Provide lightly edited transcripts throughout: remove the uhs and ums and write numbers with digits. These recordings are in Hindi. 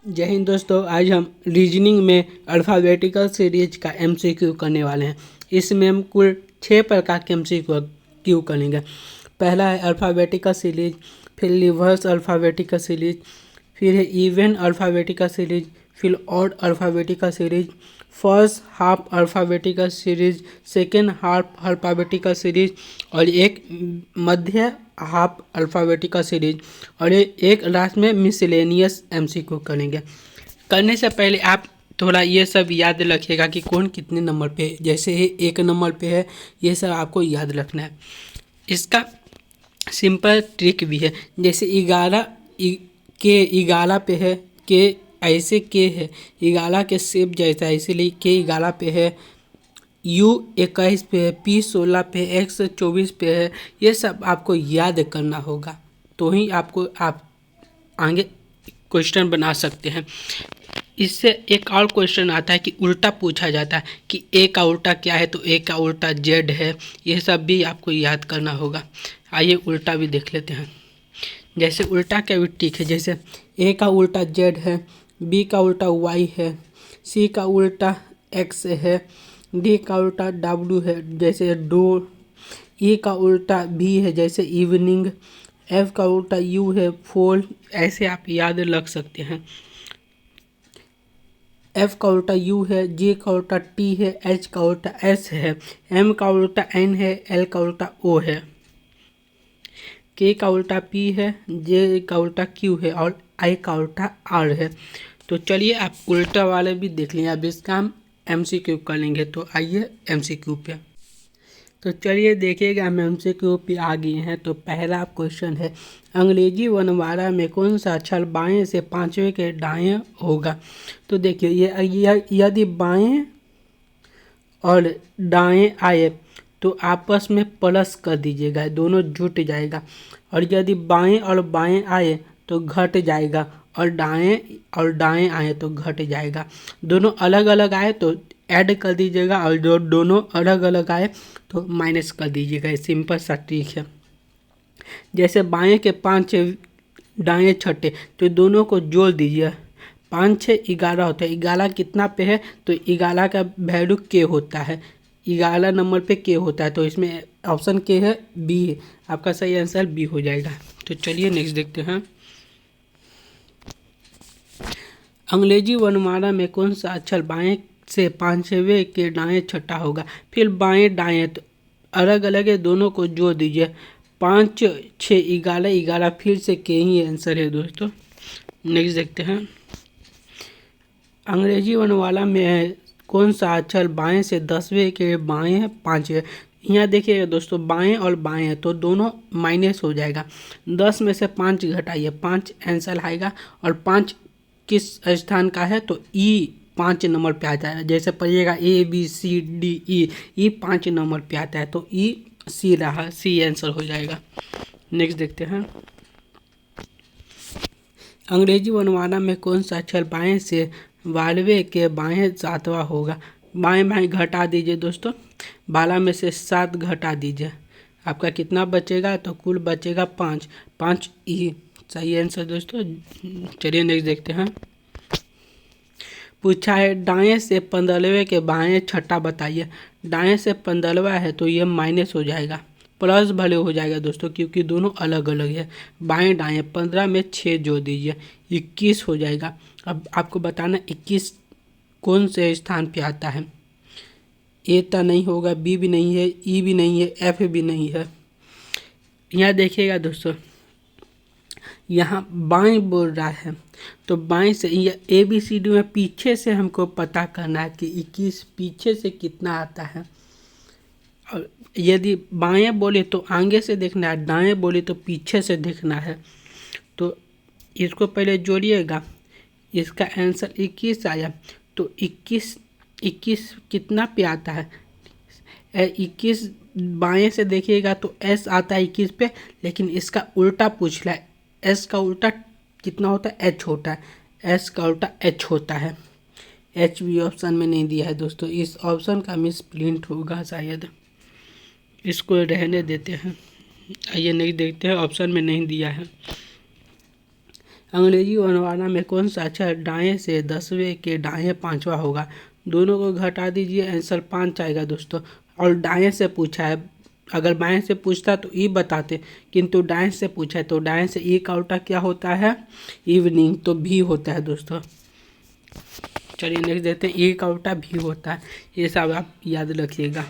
जय हिंद दोस्तों। आज हम रीजनिंग में अल्फ़ाबेटिकल सीरीज का एमसीक्यू करने वाले हैं। इसमें हम कुल 6 प्रकार के एमसीक्यू करेंगे। पहला है अल्फ़ाबेटिकल सीरीज, फिर रिवर्स अल्फ़ाबेटिकल सीरीज, फिर है इवन अल्फ़ाबेटिकल सीरीज, फिर odd alphabetical series, first half alphabetical series, second half alphabetical series और एक मध्य हाफ अल्फ़ाबेटिकल सीरीज और एक लास्ट में मिसलेनियस एमसीक्यू करेंगे। करने से पहले आप थोड़ा ये सब याद रखिएगा कि कौन कितने नंबर पे है। जैसे ये 1 नंबर पे है, ये सब आपको याद रखना है। इसका सिंपल ट्रिक भी है। जैसे 11 के 11 पे है, के ऐसे के है, 11 के शेप जैसा है, इसीलिए के 11 पे है, U 21 पे है, P 16 पे है, X 24 पे है। ये सब आपको याद करना होगा, तो ही आप आगे क्वेश्चन बना सकते हैं। इससे एक और क्वेश्चन आता है कि उल्टा पूछा जाता है कि ए का उल्टा क्या है, तो ए का उल्टा जेड है। ये सब भी आपको याद करना होगा। आइए उल्टा भी देख लेते हैं। जैसे उल्टा का भी ठीक है। जैसे ए का उल्टा जेड है, बी का उल्टा वाई है, सी का उल्टा एक्स है, डी का उल्टा डब्ल्यू है जैसे डोर, ई का उल्टा भी है जैसे इवनिंग, एफ का उल्टा यू है फोल। ऐसे आप याद रख सकते हैं। एफ का उल्टा यू है, जे का उल्टा टी है, एच का उल्टा एस है, एम का उल्टा एन है, एल का उल्टा ओ है, के का उल्टा पी है, जे का उल्टा क्यू है और आई का उल्टा आर है। तो चलिए आप उल्टा वाले भी देख लें। अब इसका हम एमसीक्यू कर लेंगे। तो आइए एमसीक्यू पे। तो चलिए देखिएगा, हम एमसीक्यू पे आ गए हैं। तो पहला क्वेश्चन है, अंग्रेजी वर्णमाला में कौन सा अक्षर बाएं से पांचवें के दाएं होगा। तो देखिए ये यदि बाएं और दाएं आए तो आपस में प्लस कर दीजिएगा, दोनों जुट जाएगा। और यदि बाएं और बाएं आए तो घट जाएगा, और दाएं आए तो घट जाएगा। दोनों अलग अलग आए तो ऐड कर दीजिएगा, और जो दोनों अलग अलग आए तो माइनस कर दीजिएगा। ये सिंपल सा ट्रिक है। जैसे बाएं के 5 दाएं छठे, तो दोनों को जोड़ दीजिए। 5 6 11 होता है। 11 कितना पे है, तो 11 का वैल्यू के होता है। 11 नंबर पे के होता है, तो इसमें ऑप्शन के है, बी है। आपका सही आंसर बी हो जाएगा। तो चलिए नेक्स्ट देखते हैं। अंग्रेजी वर्णमाला में कौन सा अक्षर बाएं से पांचवें के दाएं छठा होगा। फिर बाएं दाएं तो अलग अलग है, दोनों को जोड़ दीजिए। 5 6 11 11 फिर से के ही आंसर है दोस्तों। नेक्स्ट देखते हैं। अंग्रेजी वर्णमाला में कौन सा अक्षर बाएं से 10वें के बाएं 5वें। यहाँ देखिएगा दोस्तों, बाएं और बाएं है तो दोनों माइनस हो जाएगा। 10 में से 5 घटाइए, 5 आंसर आएगा। और 5 किस स्थान का है, तो ई 5 नंबर पे आता है। जैसे पढ़िएगा A B C D E 5 number पे आता है, तो ई सी रहा, सी आंसर हो जाएगा। नेक्स्ट देखते हैं। अंग्रेजी वर्णमाला में कौन सा अक्षर बाएं से 12वें के बाएं 7वां होगा। बाएं बाएं घटा दीजिए दोस्तों, 12 में से 7 घटा दीजिए, आपका कितना बचेगा, तो कुल बचेगा 5 5 ई सही आंसर दोस्तों। चलिए नेक्स्ट देखते हैं। पूछा है दाएं से 15वें के बाएं छठा बताइए। दाएं से 15वां है तो ये माइनस हो जाएगा, प्लस भले हो जाएगा दोस्तों, क्योंकि दोनों अलग अलग है। बाएं दाएं 15 में 6 जोड़ दीजिए, 21 हो जाएगा। अब आपको बताना 21 कौन से स्थान पे आता है। ए तो नहीं होगा, बी भी नहीं है, ई भी नहीं है, एफ भी नहीं है। यहाँ देखिएगा दोस्तों, यहाँ बाएं बोल रहा है, तो बाएं से ये ए बी सी डी में पीछे से हमको पता करना है कि 21 पीछे से कितना आता है। और यदि बाएं बोले तो आगे से देखना है, दाएं बोले तो पीछे से देखना है। तो इसको पहले जोड़िएगा, इसका आंसर 21 आया। तो 21 कितना पे आता है, 21 बाएं से देखिएगा तो एस आता है 21 पे, लेकिन इसका उल्टा पूछ रहा है। एस का उल्टा कितना होता है, एच होता है। एस का उल्टा एच होता है। एच भी ऑप्शन में नहीं दिया है दोस्तों, इस ऑप्शन का मिस प्रिंट होगा शायद, इसको रहने देते हैं। आइए नहीं देखते हैं, ऑप्शन में नहीं दिया है। अंग्रेजी वर्णमाला में कौन सा अक्षर दाएं से 10वें के दाएं 5वां होगा? दोनों को घटा दीजिए, आंसर 5 आएगा दोस्तों। और दाएं से पूछा है, अगर बाएं से पूछता तो ई बताते, किंतु दाएं से पूछा है तो दाएं से ई का उल्टा क्या होता है? इवनिंग, तो भी होता है दोस्तों। चलिए नेक्स्ट देखते हैं, ई का उल्टा भी होता है, ये सब आप याद रखिएगा।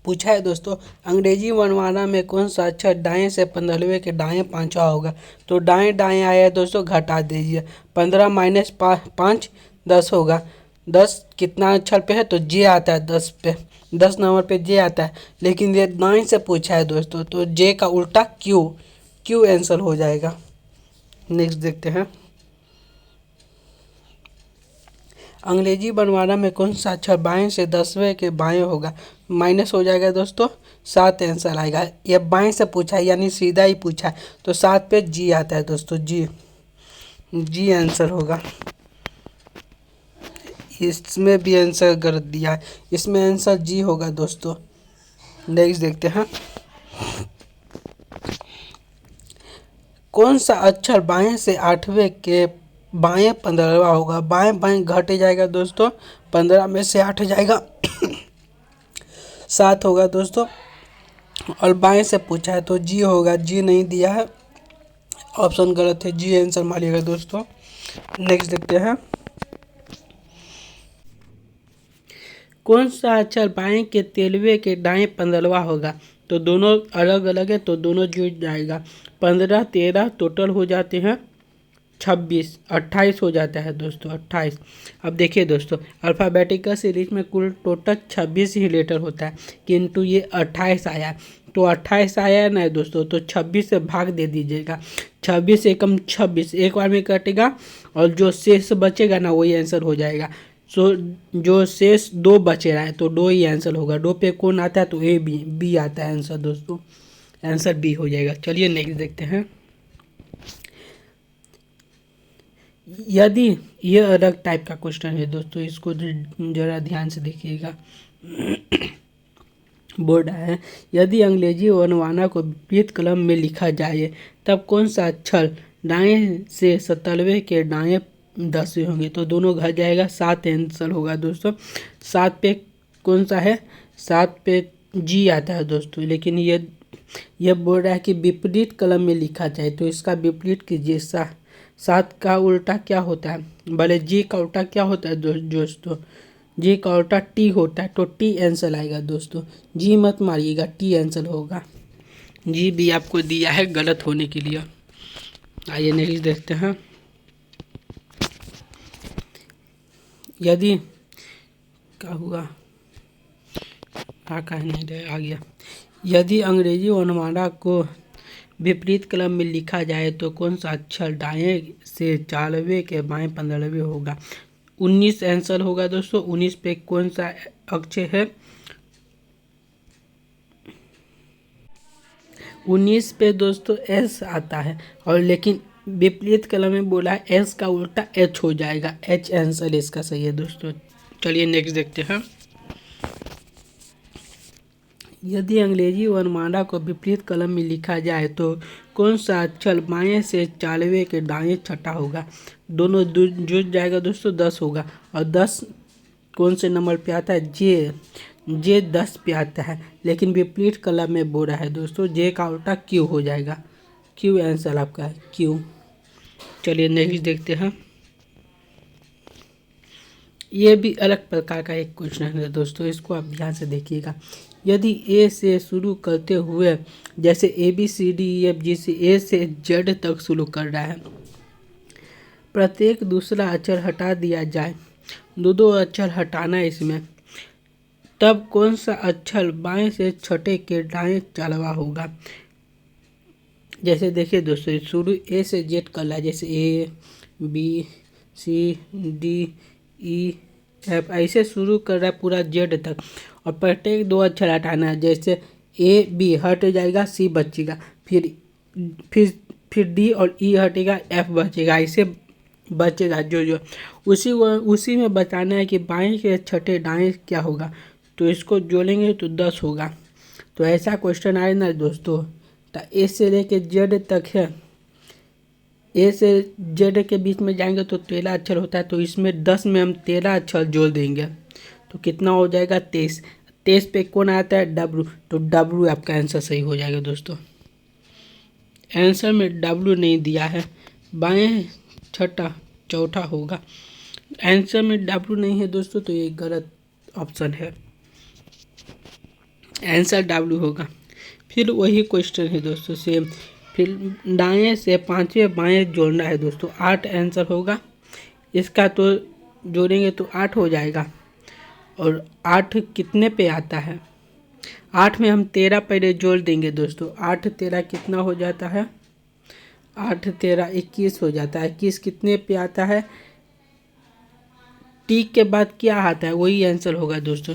पूछा है दोस्तों, अंग्रेजी वर्णमाला में कौन सा अक्षर दाएं से 15वें के दाएं 5वां होगा? तो दाएं दाएं आया है दोस्तों, घटा दीजिए। 15 माइनस 5 10 होगा। 10 कितना अक्षर पे है? तो जे आता है 10 पे, 10 नंबर पे जे आता है। लेकिन ये दाएं से पूछा है दोस्तों, तो जे का उल्टा क्यू, क्यू आंसर हो जाएगा। नेक्स्ट देखते हैं, अंग्रेजी वर्णमाला में कौन सा अक्षर बाएं से 10वें के बाएं होगा? माइनस हो जाएगा दोस्तों, 7 आंसर आएगा। ये बाएं से पूछा है यानी सीधा ही पूछा है, तो 7 पे जी आता है दोस्तों, जी, जी आंसर होगा। इसमें भी आंसर गलत दिया है, इसमें आंसर जी होगा दोस्तों। नेक्स्ट देखते हैं, कौन सा अक्षर बाएं से 8वें के बाएं 15वां होगा? बाएं बाएं घट जाएगा दोस्तों, 15 में से 8 जाएगा 7 होगा दोस्तों। और बाएं से पूछा है तो जी होगा, जी नहीं दिया है, ऑप्शन गलत है, जी आंसर मारिएगा दोस्तों। नेक्स्ट देखते हैं, कौन सा अक्षर बाएं के 13वें के दाएं 15वां होगा? तो दोनों अलग अलग है, तो दोनों जुड़ जाएगा। 15 13 टोटल हो जाते हैं 26, 28 हो जाता है दोस्तों, 28। अब देखिए दोस्तों, अल्फ़ाबेटिकल सीरीज में कुल टोटल 26 ही लेटर होता है, किंतु ये 28 आया, तो 28 आया है ना दोस्तों, तो 26 से भाग दे दीजिएगा। 26 एकम 26 एक बार में कटेगा, और जो शेष बचेगा ना वही आंसर हो जाएगा। सो जो शेष 2 बचे रहा है, तो 2 ही आंसर होगा। 2 पे कौन आता है? तो ए बी आता है आंसर दोस्तों, आंसर बी हो जाएगा। चलिए नेक्स्ट देखते हैं, यदि ये अलग टाइप का क्वेश्चन है दोस्तों, इसको जरा ध्यान से देखिएगा। बोर्ड है, यदि अंग्रेजी वर्णमाला को विपरीत कलम में लिखा जाए तब कौन सा अक्षर दाएं से 17वें के दाएं 10वें होंगे? तो दोनों घट जाएगा, 7 आंसर होगा दोस्तों। 7 पे कौन सा है? 7 पे जी आता है दोस्तों, लेकिन ये बोल रहा है कि विपरीत कलम में लिखा जाए, तो इसका विपरीत कीजिए। 7 का उल्टा क्या होता है? भले जी का उल्टा क्या होता है दोस्तों? जी का उल्टा टी होता है, तो टी आंसर आएगा दोस्तों। जी मत मारिएगा, टी आंसर होगा। जी भी आपको दिया है गलत होने के लिए। आइए नेक्स्ट देखते हैं, यदि क्या हुआ, नहीं रहे, आ गया। यदि अंग्रेजी वर्णमाला को विपरीत कलम में लिखा जाए तो कौन सा अक्षर दाएं से 4वें के बाएं 15वें होगा? 19 आंसर होगा दोस्तों। 19 पे कौन सा अक्षर है? 19 पे दोस्तों एस आता है, और लेकिन विपरीत कलम में बोला है एस का उल्टा एच हो जाएगा, एच आंसर इसका सही है दोस्तों। चलिए नेक्स्ट देखते हैं, यदि अंग्रेजी वर्णमाला को विपरीत कलम में लिखा जाए तो कौन सा अक्षर बाएं से 4वें के दाएं 6ठा होगा? दोनों जुड़ जाएगा दोस्तों, 10 होगा। और 10 कौन से नंबर पे आता है? जे 10 पे आता है, लेकिन विपरीत कलम में बोल रहा है दोस्तों, जे का उल्टा क्यू हो जाएगा, क्यू आंसर आपका है, क्यू। चलिए नेक्स्ट देखते हैं, ये भी अलग प्रकार का एक क्वेश्चन है दोस्तों, इसको आप ध्यान से देखिएगा। यदि ए से शुरू करते हुए, जैसे A B C D E F G से ए से जेड तक शुरू कर रहा है, प्रत्येक दूसरा अक्षर हटा दिया जाए, दो अक्षर हटाना है इसमें, तब कौन सा अक्षर बाएं से छठे के दाएं 4वां होगा? जैसे देखिए दोस्तों, शुरू ए से जेड कर रहा है, जैसे A B C D E F, ऐसे शुरू कर रहा है पूरा जेड तक, और प्रत्येक 2 अक्षर हटाना है। जैसे ए बी हट जाएगा, सी बचेगा, फिर डी और ई हटेगा, एफ बचेगा, ऐसे बचेगा जो उसी में बताना है कि बाएं के छठे दाएं क्या होगा। तो इसको जोड़ेंगे तो 10 होगा। तो ऐसा क्वेश्चन आए ना दोस्तों, तो ए से लेके जेड तक है, ए से जेड के बीच में जाएंगे तो 13 अक्षर होता है, तो इसमें 10 में हम 13 अक्षर जोड़ देंगे तो कितना हो जाएगा 23। 23 पे कौन आता है डब्लू, तो डब्लू आपका आंसर सही हो जाएगा दोस्तों। आंसर में डब्लू नहीं दिया है, बाएं छठा चौथा होगा। आंसर में डब्लू नहीं है दोस्तों, तो ये गलत ऑप्शन है, आंसर डब्लू होगा। फिर वही क्वेश्चन है दोस्तों सेम, फिर दाएं से पांचवें बाएं जोड़ना है दोस्तों, 8 आंसर होगा इसका, तो जोड़ेंगे तो 8 हो जाएगा। और 8 कितने पे आता है, 8 में हम 13 पहले जोड़ देंगे दोस्तों, 8 13 कितना हो जाता है, 8 13 21 हो जाता है। 21 कितने पे आता है, टी के बाद क्या आता है वही आंसर होगा दोस्तों।